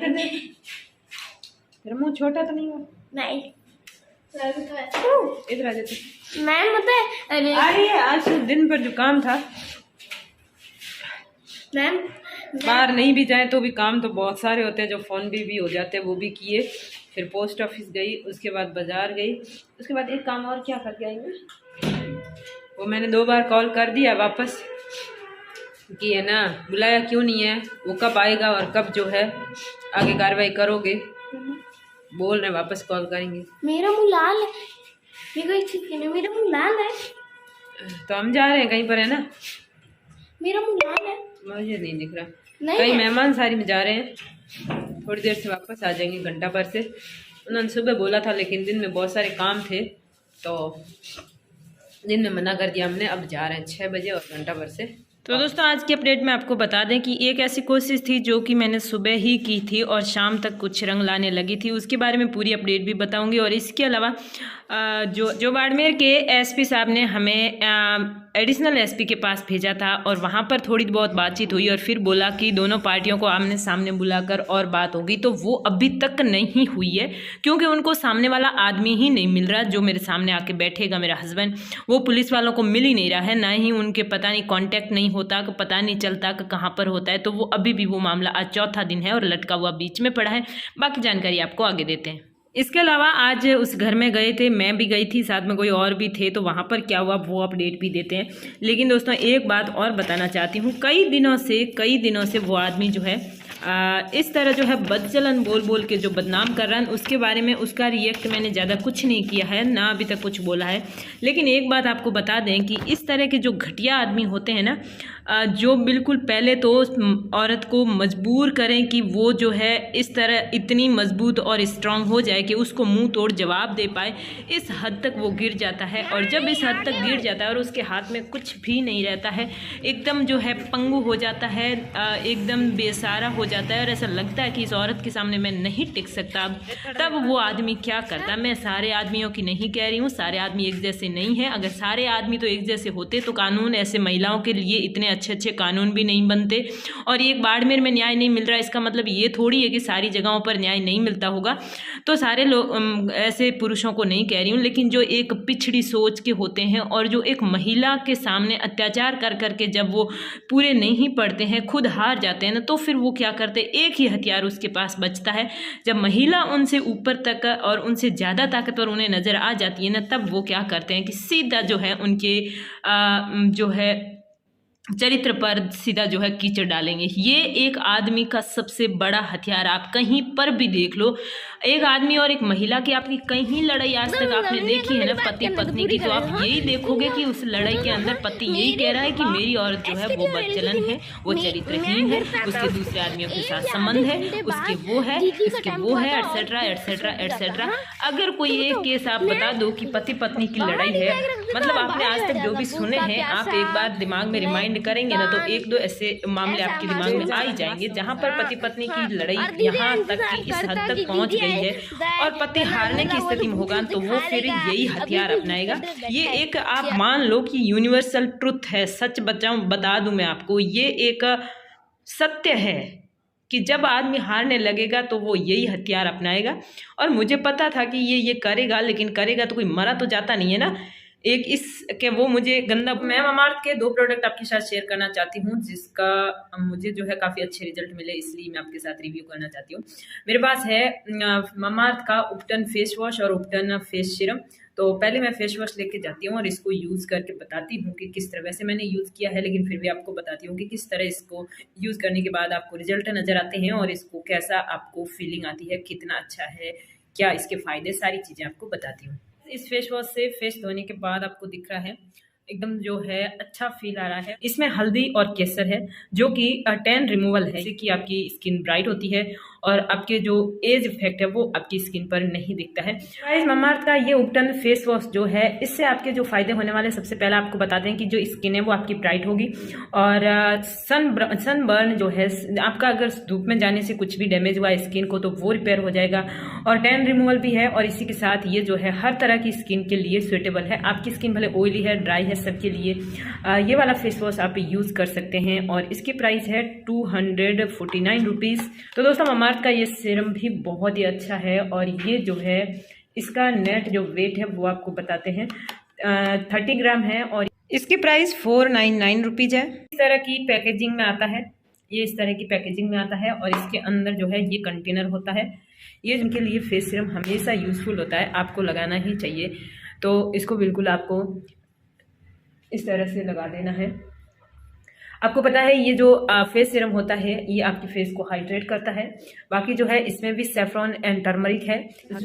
तेरा मुंह छोटा तो नहीं हुआ? नहीं इधर आ जाते। मैम बताए। अरे आज दिन भर जो काम था, मैम बाहर नहीं भी जाए तो भी काम तो बहुत सारे होते हैं, जो फ़ोन भी हो जाते हैं वो भी किए। फिर पोस्ट ऑफिस गई, उसके बाद बाज़ार गई, उसके बाद एक काम और क्या करके आई मैं, वो मैंने 2 बार कॉल कर दिया वापस कि है ना बुलाया क्यों नहीं है, वो कब आएगा और कब जो है आगे कार्रवाई करोगे। बोल रहे वापस कॉल करेंगे। मेरा मुंह लाल है, मेरा मुंह लाल है। तो हम जा रहे हैं कहीं पर, है ना? मेरा मुंह लाल है। मुझे नहीं दिख रहा। नहीं कई मेहमान सारी में जा रहे हैं, थोड़ी देर से वापस आ जाएंगे, घंटा भर से। उन्होंने सुबह बोला था लेकिन दिन में बहुत सारे काम थे तो दिन में मना कर दिया हमने। अब जा रहे हैं 6 बजे और घंटा भर से। तो दोस्तों आज की अपडेट में आपको बता दें कि एक ऐसी कोशिश थी जो कि मैंने सुबह ही की थी और शाम तक कुछ रंग लाने लगी थी, उसके बारे में पूरी अपडेट भी बताऊंगी। और इसके अलावा जो बाड़मेर के एसपी साहब ने हमें एडिशनल एसपी के पास भेजा था और वहाँ पर थोड़ी बहुत बातचीत हुई और फिर बोला कि दोनों पार्टियों को आमने सामने बुलाकर और बात होगी, तो वो अभी तक नहीं हुई है क्योंकि उनको सामने वाला आदमी ही नहीं मिल रहा जो मेरे सामने आके बैठेगा। मेरा हस्बैंड वो पुलिस वालों को मिल ही नहीं रहा है, ना ही उनके पता नहीं कांटेक्ट नहीं होता, पता नहीं चलता कि कहाँ पर होता है। तो वो अभी भी वो मामला आज चौथा दिन है और लटका हुआ बीच में पड़ा है। बाकी जानकारी आपको आगे देते हैं। इसके अलावा आज उस घर में गए थे, मैं भी गई थी, साथ में कोई और भी थे, तो वहाँ पर क्या हुआ वो अपडेट भी देते हैं। लेकिन दोस्तों एक बात और बताना चाहती हूँ, कई दिनों से वो आदमी जो है इस तरह जो है बदचलन बोल बोल के जो बदनाम कर रहा है, उसके बारे में उसका रिएक्ट मैंने ज़्यादा कुछ नहीं किया है, ना अभी तक कुछ बोला है। लेकिन एक बात आपको बता दें कि इस तरह के जो घटिया आदमी होते हैं ना, जो बिल्कुल पहले तो औरत को मजबूर करें कि वो जो है इस तरह इतनी मजबूत और स्ट्रांग हो जाए कि उसको मुंह तोड़ जवाब दे पाए, इस हद तक वो गिर जाता है। और जब इस हद तक गिर जाता है और उसके हाथ में कुछ भी नहीं रहता है, एकदम जो है पंगु हो जाता है, एकदम बेसहारा हो जाता है और ऐसा लगता है कि इस औरत के सामने मैं नहीं टिक सकता, तब वो आदमी क्या करता। मैं सारे आदमियों की नहीं कह रही हूँ, सारे आदमी एक जैसे नहीं हैं। अगर सारे आदमी तो एक जैसे होते तो कानून ऐसे महिलाओं के लिए इतने अच्छे कानून भी नहीं बनते। और एक बाड़मेर में न्याय नहीं मिल रहा, इसका मतलब ये थोड़ी है कि सारी जगहों पर न्याय नहीं मिलता होगा। तो सारे लोग ऐसे पुरुषों को नहीं कह रही हूँ, लेकिन जो एक पिछड़ी सोच के होते हैं और जो एक महिला के सामने अत्याचार कर करके जब वो पूरे नहीं पड़ते हैं, खुद हार जाते हैं ना, तो फिर वो क्या करते हैं, एक ही हथियार उसके पास बचता है। जब महिला उनसे ऊपर तक और उनसे ज़्यादा ताकतवर उन्हें नज़र आ जाती है ना, तब वो क्या करते हैं कि सीधा जो है उनके जो है चरित्र पर सीधा जो है कीचड़ डालेंगे। ये एक आदमी का सबसे बड़ा हथियार, आप कहीं पर भी देख लो, एक आदमी और एक महिला की आपकी कहीं लड़ाई आज तक आपने देखी है ना पति पत्नी की, तो आप यही देखोगे कि उस लड़ाई के अंदर पति यही कह रहा है कि मेरी औरत जो है वो बदचलन है, वो चरित्रहीन है, उसके दूसरे आदमियों के साथ संबंध है, उसके वो है, इसके वो है, एटसेट्रा एटसेट्रा एटसेट्रा। अगर कोई एक केस आप बता दो कि पति पत्नी की लड़ाई है, मतलब आपने आज तक जो भी सुने हैं, आप एक बार दिमाग में रिमाइंड करेंगे ना, तो 1-2 ऐसे मामले आपके दिमाग में आ ही जाएंगे जहां पर पति पत्नी की लड़ाई यहाँ तक कि इस हद तक पहुंच गई है और पति हारने की स्थिति में होगा, तो वो फिर यही हथियार अपनाएगा। ये एक आप मान लो कि यूनिवर्सल ट्रुथ है, सच बता दूं मैं आपको, ये एक सत्य है कि जब आदमी हारने लगेगा तो वो यही हथियार अपनाएगा। और मुझे पता था कि ये करेगा, लेकिन करेगा तो कोई मरा तो जाता नहीं है ना। एक इस के वो मुझे गंदा, मैं मामाअर्थ के 2 प्रोडक्ट आपके साथ शेयर करना चाहती हूँ जिसका मुझे जो है काफ़ी अच्छे रिजल्ट मिले, इसलिए मैं आपके साथ रिव्यू करना चाहती हूँ। मेरे पास है मामाअर्थ का उपटन फेस वॉश और उपटन फेस सीरम। तो पहले मैं फेस वॉश लेके जाती हूँ और इसको यूज़ करके बताती हूँ कि किस तरह, वैसे मैंने यूज़ किया है लेकिन फिर भी आपको बताती हूँ कि किस तरह इसको यूज़ करने के बाद आपको रिजल्ट नज़र आते हैं और इसको कैसा आपको फीलिंग आती है, कितना अच्छा है, क्या इसके फ़ायदे, सारी चीज़ें आपको बताती हूँ। इस फेस वॉश से फेस धोने के बाद आपको दिख रहा है एकदम जो है अच्छा फील आ रहा है। इसमें हल्दी और केसर है जो कि टैन रिमूवल है, जिससे कि आपकी स्किन ब्राइट होती है और आपके जो एज इफेक्ट है वो आपकी स्किन पर नहीं दिखता है। गाइस मामाअर्थ का ये उपटन फेस वॉश जो है, इससे आपके जो फायदे होने वाले, सबसे पहले आपको बता दें कि जो स्किन है वो आपकी ब्राइट होगी और सनबर्न जो है आपका, अगर धूप में जाने से कुछ भी डैमेज हुआ स्किन को तो वो रिपेयर हो जाएगा और टैन रिमूवल भी है। और इसी के साथ ये जो है हर तरह की स्किन के लिए सुइटेबल है। आपकी स्किन भले ऑयली है, ड्राई है, सब के लिए ये वाला फेस वॉश आप यूज़ कर सकते हैं और इसकी प्राइस है 249 रुपीज़। तो दोस्तों ममाअर्थ का ये सीरम भी बहुत ही अच्छा है और ये जो है इसका नेट जो वेट है वो आपको बताते हैं 30 ग्राम है और इसकी प्राइस 499 रुपीज़ है। इस तरह की पैकेजिंग में आता है, ये इस तरह की पैकेजिंग में आता है और इसके अंदर जो है ये कंटेनर होता है। ये जिनके लिए फेस सीरम हमेशा यूज़फुल होता है, आपको लगाना ही चाहिए। तो इसको बिल्कुल आपको इस तरह से लगा देना है। आपको पता है ये जो फेस सीरम होता है ये आपके फेस को हाइड्रेट करता है। बाकी जो है इसमें भी सेफ्रॉन एंड टर्मरिक है।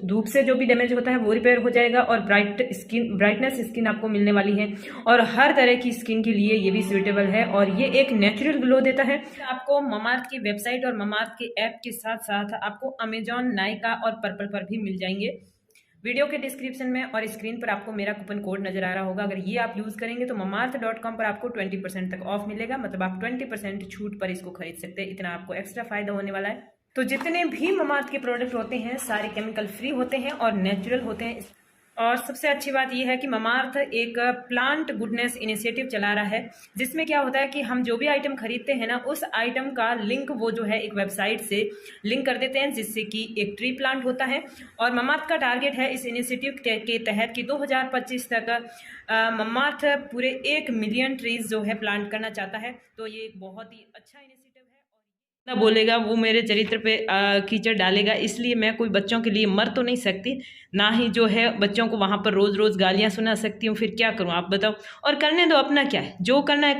धूप से जो भी डैमेज होता है वो रिपेयर हो जाएगा और ब्राइटनेस स्किन आपको मिलने वाली है और हर तरह की स्किन के लिए ये भी सूटेबल है और ये एक नेचुरल ग्लो देता है। आपको ममाअर्थ की वेबसाइट और ममाअर्थ के ऐप के साथ साथ आपको अमेजॉन, नायका और पर्पल पर भी मिल जाएंगे। वीडियो के डिस्क्रिप्शन में और स्क्रीन पर आपको मेरा कूपन कोड नजर आ रहा होगा। अगर ये आप यूज़ करेंगे तो mamaearth.com पर आपको 20% तक ऑफ मिलेगा, मतलब आप 20% छूट पर इसको खरीद सकते हैं। इतना आपको एक्स्ट्रा फायदा होने वाला है। तो जितने भी ममाअर्थ के प्रोडक्ट होते हैं सारे केमिकल फ्री होते हैं और नेचुरल होते हैं। और सबसे अच्छी बात यह है कि ममाअर्थ एक प्लांट गुडनेस इनिशिएटिव चला रहा है, जिसमें क्या होता है कि हम जो भी आइटम खरीदते हैं ना उस आइटम का लिंक वो जो है एक वेबसाइट से लिंक कर देते हैं, जिससे कि एक ट्री प्लांट होता है। और ममाअर्थ का टारगेट है इस इनिशिएटिव के तहत कि 2025 तक ममाअर्थ पूरे 1 मिलियन ट्रीज जो है प्लांट करना चाहता है। तो ये एक बहुत ही अच्छा इनिशिएटिव है। ना बोलेगा वो मेरे चरित्र पे कीचड़ डालेगा, इसलिए मैं कोई बच्चों के लिए मर तो नहीं सकती, ना ही जो है बच्चों को वहाँ पर रोज़ रोज़ गालियाँ सुना सकती हूँ। फिर क्या करूँ आप बताओ। और करने दो, अपना क्या है, जो करना है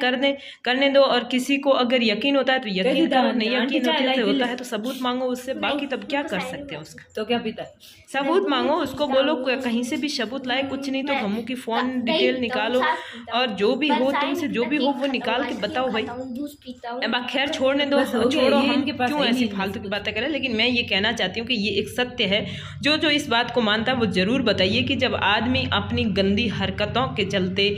करने दो। और किसी को अगर यकीन होता है तो यकीन करो, नहीं यकीन होता है तो सबूत मांगो उससे। बाकी तब क्या कर सकते हैं उसका, तो क्या पीता है सबूत मांगो उसको, बोलो कहीं से भी सबूत लाए, कुछ नहीं तो हमू की फ़ोन डिटेल निकालो और जो भी हो तुमसे जो भी हो वो निकाल के बताओ भाई। अब खैर छोड़ने दो, छोड़ो, हम क्यों ऐसी फालतू की बातें करें। लेकिन मैं ये कहना चाहती हूँ कि ये एक सत्य है। जो इस बात को मानता है वो ज़रूर बताइए कि जब आदमी अपनी गंदी हरकतों के चलते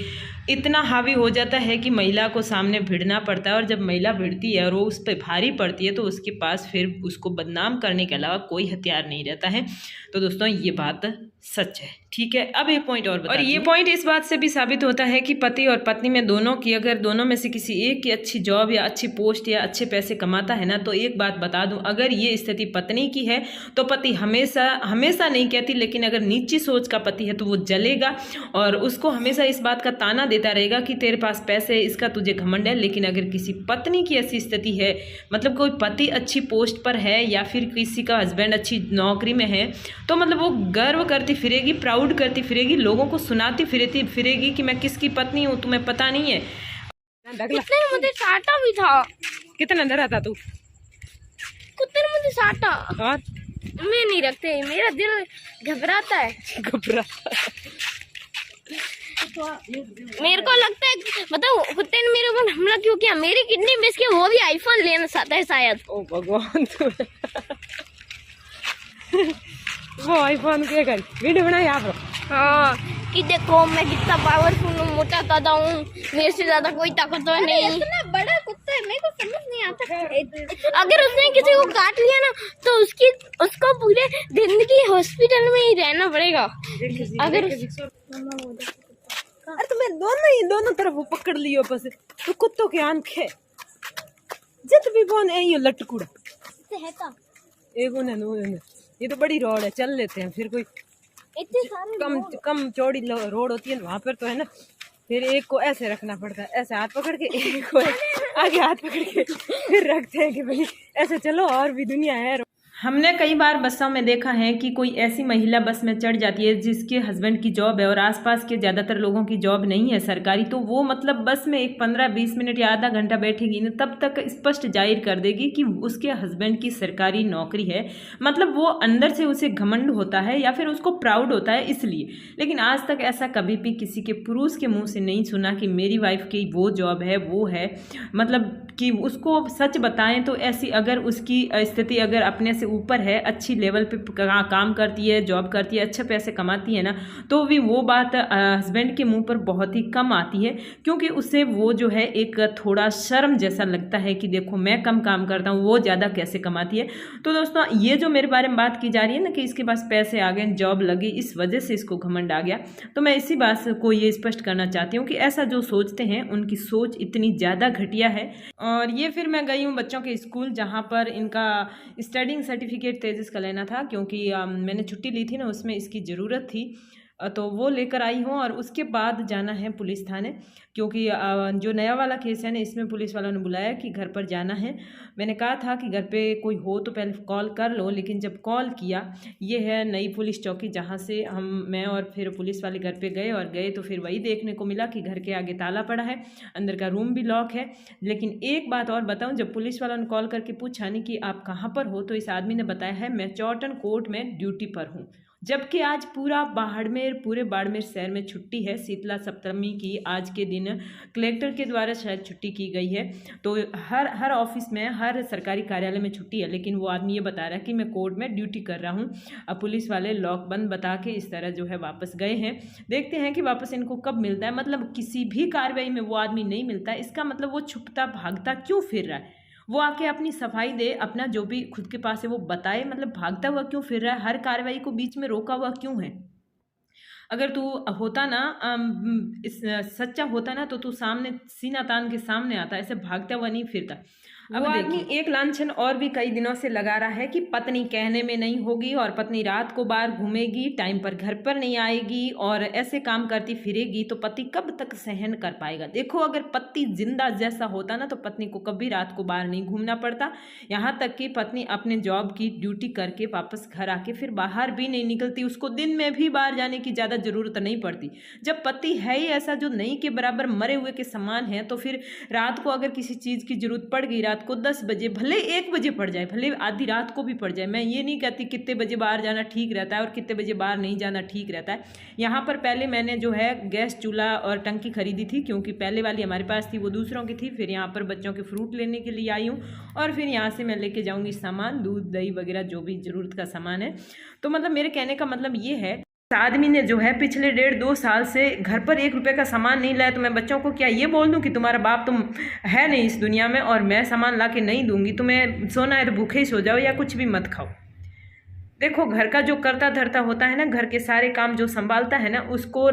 इतना हावी हो जाता है कि महिला को सामने भिड़ना पड़ता है और जब महिला भिड़ती है और वो उस पर भारी पड़ती है तो उसके पास फिर उसको बदनाम करने के अलावा कोई हथियार नहीं रहता है। तो दोस्तों ये बात सच है, ठीक है। अब एक पॉइंट और ये पॉइंट इस बात से भी साबित होता है कि पति और पत्नी में दोनों की, अगर दोनों में से किसी एक की अच्छी जॉब या अच्छी पोस्ट या अच्छे पैसे कमाता है ना, तो एक बात बता दूं, अगर ये स्थिति पत्नी की है तो पति हमेशा नहीं कहती, लेकिन अगर नीची सोच का पति है तो वो जलेगा और उसको हमेशा इस बात का ताना देता रहेगा कि तेरे पास पैसे है, इसका तुझे घमंड है। लेकिन अगर किसी पत्नी की ऐसी स्थिति है, मतलब कोई पति अच्छी पोस्ट पर है या फिर किसी का हस्बैंड अच्छी नौकरी में है, तो मतलब वो गर्व करती फिरेगी, प्राउड करती फिरेगी, लोगों को सुनाती फिरेगी कि मैं किसकी पत्नी हूँ, तुम्हें पता नहीं है। मुझे साटा भी था। कितना डरा था तू? कुत्ते ने मुझे साटा और मैं नहीं रखते, मेरा दिल घबराता है। मेरे को लगता है बताओ कुत्ते ने मेरे ऊपर हमला क्यों किया, मेरी किडनी बेच के वो भी आईफोन लेना चाहता है शायद। ओ भगवान, वो आईफोन के कर वीडियो बनाई आप। हाँ कि देखो मैं कितना पावरफुल हूँ, मोटा ताजा हूँ, मेरे से ज्यादा कोई ताकतवर नहीं। इतना बड़ा कुत्ता है, मेरे को समझ नहीं आता। अगर उसने किसी को काट लिया ना तो उसको पूरे जिंदगी हॉस्पिटल में ही रहना पड़ेगा। अगर अरे तुम्हें दोनों तरफ पकड़ लियो, बस तो कुत्तों के आंखें जित भी कौन है ये लटकुड़ा एक ये तो बड़ी रोड है, चल लेते हैं। फिर कोई इतने सारे कम चौड़ी रोड होती है वहाँ पर तो है ना, फिर एक को ऐसे रखना पड़ता है, ऐसे हाथ पकड़ के, एक को आगे हाथ पकड़ के फिर रखते हैं कि भाई ऐसे चलो और भी दुनिया है। हमने कई बार बसों में देखा है कि कोई ऐसी महिला बस में चढ़ जाती है जिसके हस्बैंड की जॉब है और आसपास के ज़्यादातर लोगों की जॉब नहीं है सरकारी, तो वो मतलब बस में एक 15-20 मिनट या आधा घंटा बैठेगी ना, तब तक स्पष्ट जाहिर कर देगी कि उसके हस्बैंड की सरकारी नौकरी है। मतलब वो अंदर से उसे घमंड होता है या फिर उसको प्राउड होता है इसलिए। लेकिन आज तक ऐसा कभी भी किसी के पुरुष के मुँह से नहीं सुना कि मेरी वाइफ की वो जॉब है, वो है, मतलब कि उसको सच बताएं तो ऐसी अगर उसकी स्थिति अगर अपने से से ऊपर है, अच्छी लेवल पे काम करती है, जॉब करती है, अच्छे पैसे कमाती है ना, तो भी वो बात हस्बैंड के मुंह पर बहुत ही कम आती है, क्योंकि उसे वो जो है एक थोड़ा शर्म जैसा लगता है कि देखो मैं कम काम करता हूँ, वो ज़्यादा कैसे कमाती है। तो दोस्तों ये जो मेरे बारे में बात की जा रही है ना कि इसके पास पैसे आ गए, जॉब लगी, इस वजह से इसको घमंड आ गया, तो मैं इसी बात को ये स्पष्ट करना चाहती हूँ कि ऐसा जो सोचते हैं उनकी सोच इतनी ज़्यादा घटिया है। और ये फिर मैं गई हूँ बच्चों के स्कूल, जहाँ पर इनका स्टडिंग सर्टिफिकेट तेजस का लेना था, क्योंकि मैंने छुट्टी ली थी ना, उसमें इसकी ज़रूरत थी, तो वो लेकर आई हूँ। और उसके बाद जाना है पुलिस थाने, क्योंकि जो नया वाला केस है ना, इसमें पुलिस वालों ने बुलाया कि घर पर जाना है। मैंने कहा था कि घर पे कोई हो तो पहले कॉल कर लो, लेकिन जब कॉल किया, ये है नई पुलिस चौकी, जहाँ से मैं और फिर पुलिस वाले घर पे गए तो फिर वही देखने को मिला कि घर के आगे ताला पड़ा है, अंदर का रूम भी लॉक है। लेकिन एक बात और बताऊं, जब पुलिस वालों ने कॉल करके पूछा नहीं कि आप कहाँ पर हो, तो इस आदमी ने बताया है मैं चौटन कोर्ट में ड्यूटी पर हूँ, जबकि आज पूरे बाड़मेर शहर में छुट्टी है, शीतला सप्तमी की आज के दिन कलेक्टर के द्वारा शायद छुट्टी की गई है। तो हर ऑफिस में, हर सरकारी कार्यालय में छुट्टी है, लेकिन वो आदमी ये बता रहा है कि मैं कोर्ट में ड्यूटी कर रहा हूँ। अब पुलिस वाले लॉक बंद बता के इस तरह जो है वापस गए हैं। देखते हैं कि वापस इनको कब मिलता है। मतलब किसी भी कार्रवाई में वो आदमी नहीं मिलता है, इसका मतलब वो छुपता भागता क्यों फिर रहा है? वो आके अपनी सफाई दे, अपना जो भी खुद के पास है वो बताए, मतलब भागता हुआ क्यों फिर रहा है? हर कार्रवाई को बीच में रोका हुआ क्यों है? अगर तू होता ना सच्चा होता ना, तो तू सामने सीना तान के सामने आता, ऐसे भागता हुआ नहीं फिरता। अब आदमी एक लांछन और भी कई दिनों से लगा रहा है कि पत्नी कहने में नहीं होगी, और पत्नी रात को बाहर घूमेगी, टाइम पर घर पर नहीं आएगी, और ऐसे काम करती फिरेगी, तो पति कब तक सहन कर पाएगा? देखो, अगर पति जिंदा जैसा होता ना, तो पत्नी को कभी रात को बाहर नहीं घूमना पड़ता। यहाँ तक कि पत्नी अपने जॉब की ड्यूटी करके वापस घर आके फिर बाहर भी नहीं निकलती, उसको दिन में भी बाहर जाने की ज़्यादा ज़रूरत नहीं पड़ती। जब पति है ही ऐसा जो नहीं के बराबर मरे हुए के समान है, तो फिर रात को अगर किसी चीज़ की जरूरत पड़ गई, रात को 10 बजे, भले 1 बजे पड़ जाए, भले आधी रात को भी पड़ जाए, मैं ये नहीं कहती कितने बजे बाहर जाना ठीक रहता है और कितने बजे बाहर नहीं जाना ठीक रहता है। यहाँ पर पहले मैंने जो है गैस चूल्हा और टंकी खरीदी थी, क्योंकि पहले वाली हमारे पास थी, वो दूसरों की थी। फिर यहाँ पर बच्चों के फ्रूट लेने के लिए आई हूँ, और फिर यहाँ से मैं लेके जाऊँगी सामान, दूध दही वगैरह जो भी ज़रूरत का सामान है। तो मतलब मेरे कहने का मतलब ये है, आदमी ने जो है पिछले 1.5-2 साल से घर पर 1 रुपये का सामान नहीं लाया, तो मैं बच्चों को क्या ये बोल दूं कि तुम्हारा बाप तुम है नहीं इस दुनिया में, और मैं सामान ला के नहीं दूंगी, तुम्हें सोना है तो भूखे ही सो जाओ या कुछ भी मत खाओ। देखो, घर का जो करता धरता होता है ना, घर के सारे काम जो संभालता है ना, उसको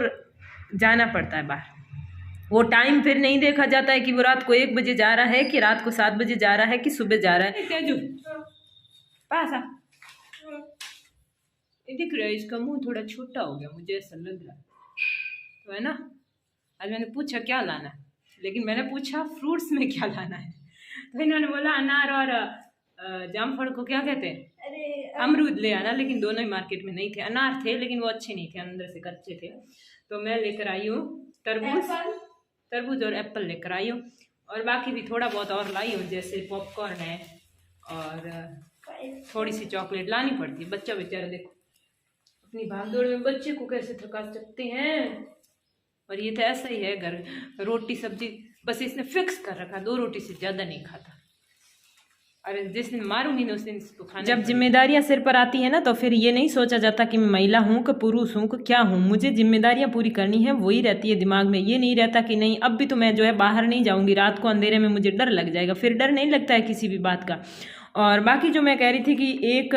जाना पड़ता है बाहर। वो टाइम फिर नहीं देखा जाता है कि वो रात को 1 बजे जा रहा है, कि रात को 7 बजे जा रहा है, कि सुबह जा रहा है। तेजू पास आ, दिख रहा है इसका मुंह थोड़ा छोटा हो गया, मुझे ऐसा लग रहा है, तो है ना। आज मैंने पूछा क्या लाना है, लेकिन मैंने पूछा फ्रूट्स में क्या लाना है, तो इन्होंने बोला अनार और जामफल को क्या कहते हैं, अमरूद ले आना। लेकिन दोनों ही मार्केट में नहीं थे, अनार थे लेकिन वो अच्छे नहीं थे, अंदर से कच्चे थे। तो मैं लेकर आई हूँ तरबूज और एप्पल लेकर आई हूँ, और बाकी भी थोड़ा बहुत और लाई हूँ, जैसे पॉपकॉर्न है और थोड़ी सी चॉकलेट लानी पड़ती है। बच्चा बेचारा देखो अपनी भागदौड़ में बच्चे को कैसे थका सकते हैं। और ये तो ऐसा ही है, घर रोटी सब्जी बस इसने फिक्स कर रखा, 2 रोटी से ज़्यादा नहीं खाता। अरे जिस दिन मारूंगी ना उस दिन इसको खाना। जब जिम्मेदारियां सिर पर आती है ना, तो फिर ये नहीं सोचा जाता कि मैं महिला हूँ कि पुरुष हूँ कि क्या हूँ, मुझे जिम्मेदारियां पूरी करनी है, वही रहती है दिमाग में। ये नहीं रहता कि नहीं अब भी तो मैं जो है बाहर नहीं जाऊँगी, रात को अंधेरे में मुझे डर लग जाएगा, फिर डर नहीं लगता है किसी भी बात का। और बाकी जो मैं कह रही थी कि एक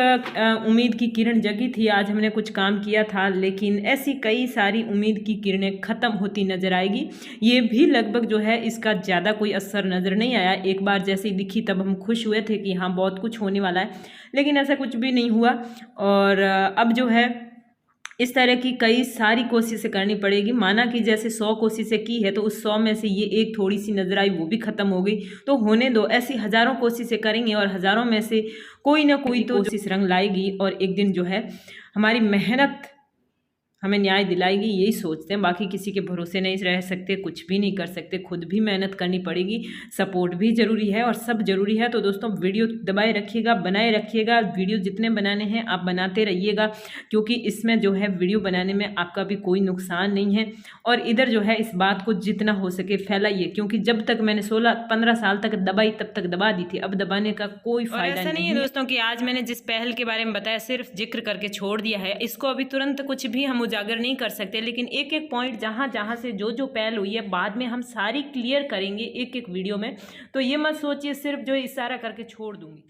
उम्मीद की किरण जगी थी, आज हमने कुछ काम किया था, लेकिन ऐसी कई सारी उम्मीद की किरणें ख़त्म होती नज़र आएगी। ये भी लगभग जो है इसका ज़्यादा कोई असर नज़र नहीं आया। एक बार जैसे ही दिखी तब हम खुश हुए थे कि हाँ बहुत कुछ होने वाला है, लेकिन ऐसा कुछ भी नहीं हुआ। और अब जो है इस तरह की कई सारी कोशिशें करनी पड़ेगी। माना कि जैसे 100 कोशिशें की है, तो उस 100 में से ये एक थोड़ी सी नजर आई, वो भी ख़त्म हो गई, तो होने दो। ऐसी हज़ारों कोशिशें करेंगे और हज़ारों में से कोई ना कोई तो कोशिश रंग लाएगी, और एक दिन जो है हमारी मेहनत हमें न्याय दिलाएगी, यही सोचते हैं। बाकी किसी के भरोसे नहीं रह सकते, कुछ भी नहीं कर सकते, खुद भी मेहनत करनी पड़ेगी, सपोर्ट भी ज़रूरी है और सब ज़रूरी है। तो दोस्तों वीडियो दबाए रखिएगा, बनाए रखिएगा, वीडियो जितने बनाने हैं आप बनाते रहिएगा, क्योंकि इसमें जो है वीडियो बनाने में आपका भी कोई नुकसान नहीं है। और इधर जो है इस बात को जितना हो सके फैलाइए, क्योंकि जब तक मैंने 16-15 साल तक दबाई तब तक दबा दी थी, अब दबाने का कोई फायदा ऐसा नहीं है दोस्तों कि आज मैंने जिस पहल के बारे में बताया सिर्फ जिक्र करके छोड़ दिया है, इसको अभी तुरंत कुछ भी हम उजागर नहीं कर सकते, लेकिन एक एक पॉइंट जहाँ जहाँ से जो जो पहल हुई है बाद में हम सारी क्लियर करेंगे एक एक वीडियो में। तो ये मत सोचिए सिर्फ जो इशारा करके छोड़ दूंगी।